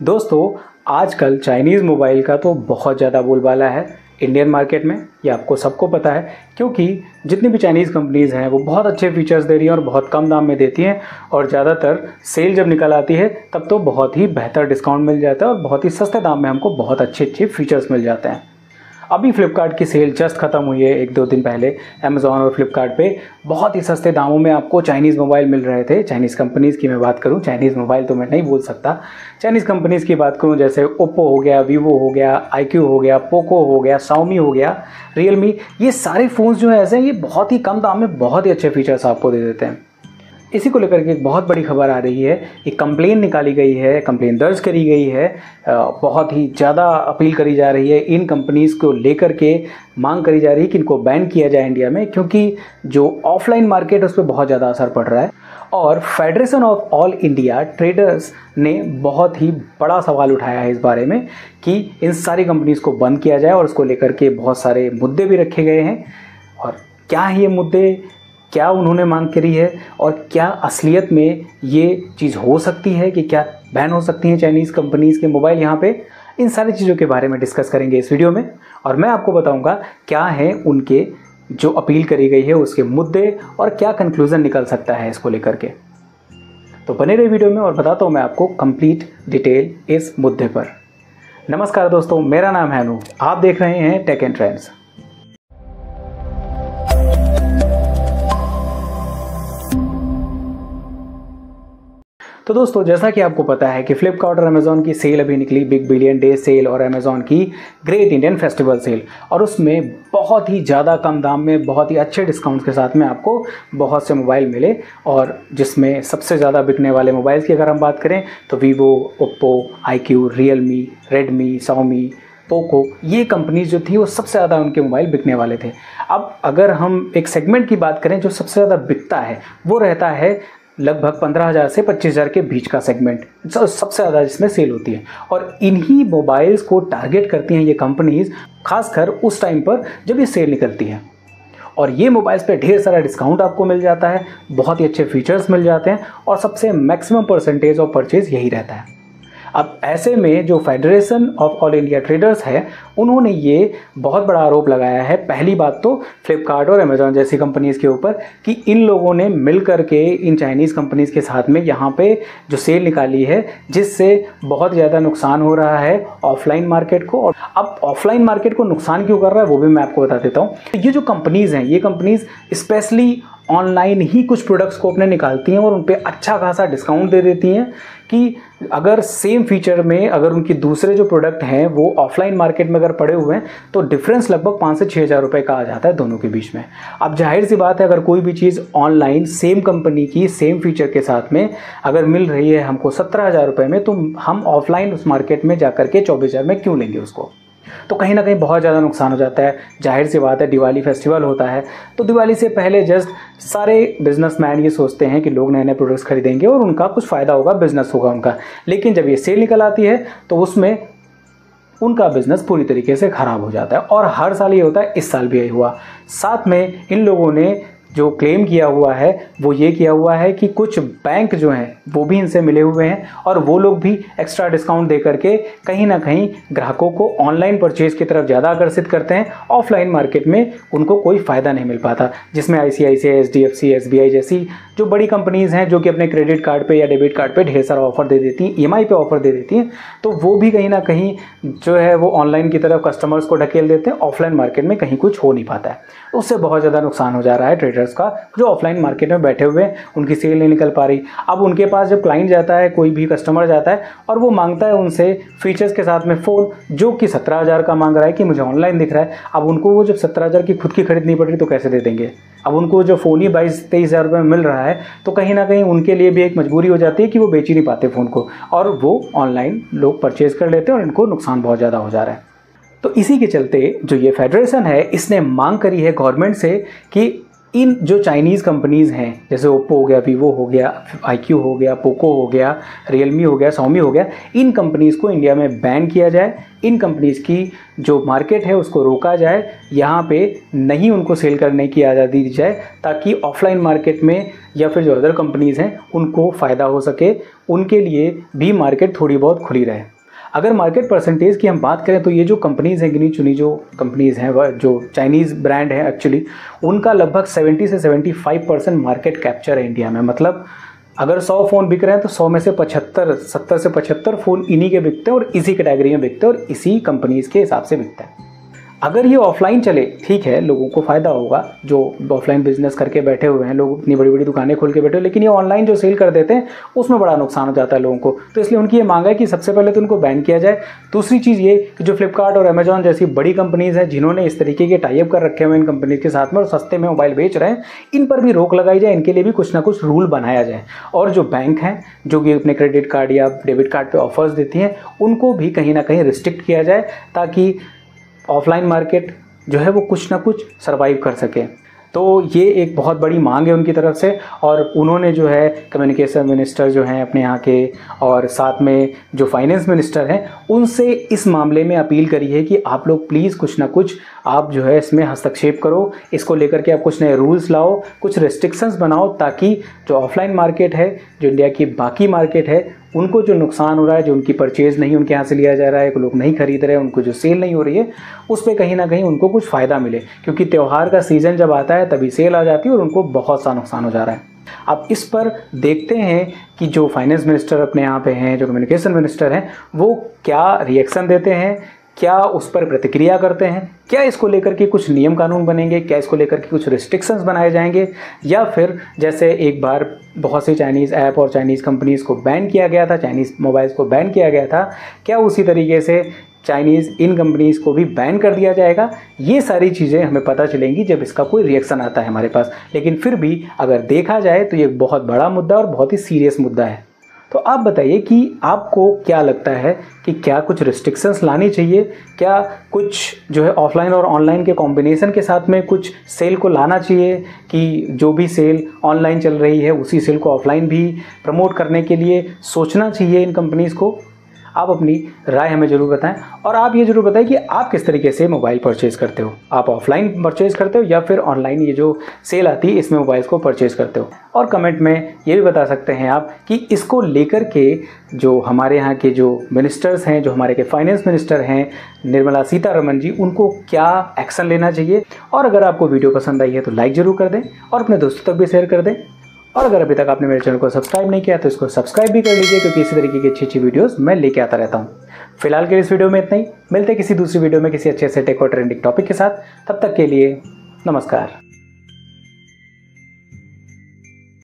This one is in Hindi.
दोस्तों, आजकल चाइनीज़ मोबाइल का तो बहुत ज़्यादा बोलबाला है इंडियन मार्केट में। ये आपको सबको पता है, क्योंकि जितनी भी चाइनीज़ कंपनीज़ हैं वो बहुत अच्छे फीचर्स दे रही हैं और बहुत कम दाम में देती हैं। और ज़्यादातर सेल जब निकल आती है तब तो बहुत ही बेहतर डिस्काउंट मिल जाता है और बहुत ही सस्ते दाम में हमको बहुत अच्छे अच्छे फीचर्स मिल जाते हैं। अभी फ्लिपकार्ट की सेल जस्ट ख़त्म हुई है, 1-2 दिन पहले अमेज़ॉन और फ्लिपकार्ट पे बहुत ही सस्ते दामों में आपको चाइनीज़ मोबाइल मिल रहे थे। चाइनीज़ कंपनीज़ की मैं बात करूं, चाइनीज़ मोबाइल तो मैं नहीं बोल सकता, चाइनीज़ कंपनीज़ की बात करूं जैसे ओप्पो हो गया, वीवो हो गया, आईक्यू हो गया, पोको हो गया, शाओमी हो गया, रियलमी। ये सारे फ़ोन्स जो है ऐसे हैं, ये बहुत ही कम दाम में बहुत ही अच्छे फीचर्स आपको दे देते हैं। इसी को लेकर के एक बहुत बड़ी खबर आ रही है, एक कंप्लेन निकाली गई है, कंप्लेन दर्ज करी गई है, बहुत ही ज़्यादा अपील करी जा रही है इन कंपनीज़ को लेकर के। मांग करी जा रही है कि इनको बैन किया जाए इंडिया में, क्योंकि जो ऑफलाइन मार्केट है उस पर बहुत ज़्यादा असर पड़ रहा है। और federation of all India traders ने बहुत ही बड़ा सवाल उठाया है इस बारे में कि इन सारी कंपनीज़ को बंद किया जाए, और उसको लेकर के बहुत सारे मुद्दे भी रखे गए हैं। और क्या है ये मुद्दे, क्या उन्होंने मांग करी है, और क्या असलियत में ये चीज़ हो सकती है कि क्या बैन हो सकती हैं चाइनीज़ कंपनीज़ के मोबाइल यहाँ पे, इन सारी चीज़ों के बारे में डिस्कस करेंगे इस वीडियो में। और मैं आपको बताऊंगा क्या है उनके जो अपील करी गई है उसके मुद्दे, और क्या कंक्लूज़न निकल सकता है इसको लेकर के। तो बने रहे वीडियो में और बताता हूँ मैं आपको कंप्लीट डिटेल इस मुद्दे पर। नमस्कार दोस्तों, मेरा नाम है अनु, आप देख रहे हैं टेक एंड ट्रेंड्स। तो दोस्तों, जैसा कि आपको पता है कि फ्लिपकार्ट और अमेज़ॉन की सेल अभी निकली, बिग बिलियन डे सेल और अमेज़ॉन की ग्रेट इंडियन फेस्टिवल सेल, और उसमें बहुत ही ज़्यादा कम दाम में बहुत ही अच्छे डिस्काउंट्स के साथ में आपको बहुत से मोबाइल मिले। और जिसमें सबसे ज़्यादा बिकने वाले मोबाइल्स की अगर हम बात करें तो Vivo, Oppo, IQ, Realme, Redmi, Xiaomi, Poco, ये कंपनीज जो थी वो सबसे ज़्यादा उनके मोबाइल बिकने वाले थे। अब अगर हम एक सेगमेंट की बात करें जो सबसे ज़्यादा बिकता है, वो रहता है लगभग 15,000 से 25,000 के बीच का सेगमेंट, सबसे ज़्यादा जिसमें सेल होती है। और इन्हीं मोबाइल्स को टारगेट करती हैं ये कंपनीज़, खासकर उस टाइम पर जब ये सेल निकलती है। और ये मोबाइल्स पे ढेर सारा डिस्काउंट आपको मिल जाता है, बहुत ही अच्छे फीचर्स मिल जाते हैं, और सबसे मैक्सिमम परसेंटेज ऑफ परचेज यही रहता है। अब ऐसे में जो federation of all India traders है, उन्होंने ये बहुत बड़ा आरोप लगाया है। पहली बात तो फ्लिपकार्ट और अमेज़ॉन जैसी कंपनीज़ के ऊपर कि इन लोगों ने मिल करके इन चाइनीज़ कंपनीज़ के साथ में यहाँ पे जो सेल निकाली है, जिससे बहुत ज़्यादा नुकसान हो रहा है ऑफलाइन मार्केट को। और अब ऑफलाइन मार्केट को नुकसान क्यों कर रहा है वो भी मैं आपको बता देता हूँ। ये जो कंपनीज़ हैं, ये कंपनीज़ स्पेशली ऑनलाइन ही कुछ प्रोडक्ट्स को अपने निकालती हैं और उन पे अच्छा खासा डिस्काउंट दे देती हैं कि अगर सेम फीचर में अगर उनकी दूसरे जो प्रोडक्ट हैं वो ऑफलाइन मार्केट में अगर पड़े हुए हैं तो डिफरेंस लगभग 5 से 6 हज़ार रुपये का आ जाता है दोनों के बीच में। अब जाहिर सी बात है, अगर कोई भी चीज़ ऑनलाइन सेम कंपनी की सेम फीचर के साथ में अगर मिल रही है हमको 17,000 रुपये में, तो हम ऑफलाइन उस मार्केट में जा करके 24,000 में क्यों लेंगे उसको। तो कहीं ना कहीं बहुत ज़्यादा नुकसान हो जाता है। जाहिर सी बात है, दिवाली फेस्टिवल होता है, तो दिवाली से पहले जस्ट सारे बिजनेसमैन ये सोचते हैं कि लोग नए नए प्रोडक्ट्स खरीदेंगे और उनका कुछ फ़ायदा होगा, बिजनेस होगा उनका। लेकिन जब ये सेल निकल आती है तो उसमें उनका बिजनेस पूरी तरीके से ख़राब हो जाता है। और हर साल ये होता है, इस साल भी यही हुआ। साथ में इन लोगों ने जो क्लेम किया हुआ है वो ये किया हुआ है कि कुछ बैंक जो हैं वो भी इनसे मिले हुए हैं, और वो लोग भी एक्स्ट्रा डिस्काउंट दे करके कहीं ना कहीं ग्राहकों को ऑनलाइन परचेज की तरफ ज़्यादा आकर्षित करते हैं। ऑफलाइन मार्केट में उनको कोई फ़ायदा नहीं मिल पाता, जिसमें ICICI, HDFC, SBI जैसी जो बड़ी कंपनीज़ हैं जो कि अपने क्रेडिट कार्ड पे या डेबिट कार्ड पे ढेर सारा ऑफर दे देती हैं, EMI पे ऑफर दे देती हैं, तो वो भी कहीं ना कहीं जो है वो ऑनलाइन की तरफ कस्टमर्स को ढकेल देते हैं। ऑफलाइन मार्केट में कहीं कुछ हो नहीं पाता है, उससे बहुत ज़्यादा नुकसान हो जा रहा है ट्रेडर्स का, जो ऑफलाइन मार्केट में बैठे हुए हैं, उनकी सेल नहीं निकल पा रही। अब उनके पास जब क्लाइंट जाता है, कोई भी कस्टमर जाता है और वो मांगता है उनसे फीचर्स के साथ में फ़ोन जो कि 17,000 का मांग रहा है कि मुझे ऑनलाइन दिख रहा है, अब उनको वो जब 17,000 की खुद की खरीदनी पड़ रही तो कैसे दे देंगे। अब उनको जो फ़ोन ही 22-23 हज़ार रुपये में मिल रहा है, तो कहीं ना कहीं उनके लिए भी एक मजबूरी हो जाती है कि वो बेच ही नहीं पाते फ़ोन को, और वो ऑनलाइन लोग परचेज़ कर लेते हैं और इनको नुकसान बहुत ज़्यादा हो जा रहा है। तो इसी के चलते जो ये फेडरेशन है, इसने मांग करी है गवर्नमेंट से कि इन जो चाइनीज़ कंपनीज़ हैं जैसे ओप्पो हो गया, वीवो हो गया, iQOO हो गया, पोको हो गया, रियलमी हो गया, Xiaomi हो गया, इन कंपनीज़ को इंडिया में बैन किया जाए। इन कंपनीज़ की जो मार्केट है उसको रोका जाए, यहाँ पे नहीं उनको सेल करने की आज़ादी दी जाए, ताकि ऑफलाइन मार्केट में या फिर जो अदर कंपनीज़ हैं उनको फ़ायदा हो सके, उनके लिए भी मार्केट थोड़ी बहुत खुली रहे। अगर मार्केट परसेंटेज की हम बात करें तो ये जो कंपनीज़ हैं, गिनी चुनी जो कंपनीज़ हैं, वह जो चाइनीज़ ब्रांड हैं एक्चुअली, उनका लगभग 70 से 75% मार्केट कैप्चर है इंडिया में। मतलब अगर 100 फ़ोन बिक रहे हैं तो 100 में से 70 से 75 फ़ोन इन्हीं के बिकते हैं और इसी कैटेगरी में बिकते हैं और इसी कंपनीज़ के हिसाब से बिकते हैं। अगर ये ऑफलाइन चले ठीक है, लोगों को फ़ायदा होगा, जो ऑफलाइन बिजनेस करके बैठे हुए हैं लोग, इतनी बड़ी बड़ी दुकानें खोल के बैठे हुए, लेकिन ये ऑनलाइन जो सेल कर देते हैं उसमें बड़ा नुकसान हो जाता है लोगों को। तो इसलिए उनकी ये मांग है कि सबसे पहले तो उनको बैन किया जाए। दूसरी चीज़ ये कि जो फ्लिपकार्ट और अमेजॉन जैसी बड़ी कंपनीज़ हैं जिन्होंने इस तरीके के टाइप कर रखे हुए इन कंपनीज के साथ में और सस्ते में मोबाइल बेच रहे हैं, इन पर भी रोक लगाई जाए, इनके लिए भी कुछ ना कुछ रूल बनाया जाए। और जो बैंक हैं जो कि अपने क्रेडिट कार्ड या डेबिट कार्ड पर ऑफर्स देती हैं, उनको भी कहीं ना कहीं रिस्ट्रिक्ट किया जाए, ताकि ऑफलाइन मार्केट जो है वो कुछ ना कुछ सरवाइव कर सके। तो ये एक बहुत बड़ी मांग है उनकी तरफ से, और उन्होंने जो है कम्युनिकेशन मिनिस्टर जो हैं अपने यहाँ के और साथ में जो फाइनेंस मिनिस्टर हैं उनसे इस मामले में अपील करी है कि आप लोग प्लीज़ कुछ ना कुछ आप जो है इसमें हस्तक्षेप करो, इसको लेकर के आप कुछ नए रूल्स लाओ, कुछ रेस्ट्रिक्शंस बनाओ, ताकि जो ऑफलाइन मार्केट है, जो इंडिया की बाकी मार्केट है, उनको जो नुकसान हो रहा है, जो उनकी परचेज़ नहीं उनके यहाँ से लिया जा रहा है, लोग नहीं खरीद रहे हैं, उनको जो सेल नहीं हो रही है, उस पर कहीं ना कहीं उनको कुछ फ़ायदा मिले, क्योंकि त्यौहार का सीज़न जब आता है तभी सेल आ जाती है और उनको बहुत सा नुकसान हो जा रहा है। अब इस पर देखते हैं कि जो फाइनेंस मिनिस्टर अपने यहाँ पे हैं, जो कम्युनिकेशन मिनिस्टर हैं, वो क्या रिएक्शन देते हैं, क्या उस पर प्रतिक्रिया करते हैं, क्या इसको लेकर के कुछ नियम कानून बनेंगे, क्या इसको लेकर के कुछ रिस्ट्रिक्शंस बनाए जाएंगे, या फिर जैसे एक बार बहुत सी चाइनीज़ ऐप और चाइनीज़ कंपनीज़ को बैन किया गया था, चाइनीज़ मोबाइल्स को बैन किया गया था, क्या उसी तरीके से चाइनीज़ इन कंपनीज़ को भी बैन कर दिया जाएगा। ये सारी चीज़ें हमें पता चलेंगी जब इसका कोई रिएक्शन आता है हमारे पास। लेकिन फिर भी अगर देखा जाए तो ये बहुत बड़ा मुद्दा और बहुत ही सीरियस मुद्दा है। तो आप बताइए कि आपको क्या लगता है कि क्या कुछ रिस्ट्रिक्शंस लानी चाहिए, क्या कुछ जो है ऑफलाइन और ऑनलाइन के कॉम्बिनेशन के साथ में कुछ सेल को लाना चाहिए, कि जो भी सेल ऑनलाइन चल रही है उसी सेल को ऑफलाइन भी प्रमोट करने के लिए सोचना चाहिए इन कंपनीज़ को। आप अपनी राय हमें ज़रूर बताएं, और आप ये ज़रूर बताएं कि आप किस तरीके से मोबाइल परचेज़ करते हो। आप ऑफलाइन परचेज़ करते हो या फिर ऑनलाइन ये जो सेल आती है इसमें मोबाइल्स को परचेज़ करते हो। और कमेंट में ये भी बता सकते हैं आप कि इसको लेकर के जो हमारे यहाँ के जो मिनिस्टर्स हैं, जो हमारे के फाइनेंस मिनिस्टर हैं निर्मला सीतारमण जी, उनको क्या एक्शन लेना चाहिए। और अगर आपको वीडियो पसंद आई है तो लाइक ज़रूर कर दें और अपने दोस्तों तक भी शेयर कर दें। और अगर अभी तक आपने मेरे चैनल को सब्सक्राइब नहीं किया तो इसको सब्सक्राइब भी कर लीजिए, क्योंकि इसी तरीके की अच्छी अच्छी वीडियोस मैं लेके आता रहता हूँ। फिलहाल के इस वीडियो में इतना ही, मिलते हैं किसी दूसरी वीडियो में किसी अच्छे से टेक और ट्रेंडिंग टॉपिक के साथ। तब तक के लिए नमस्कार।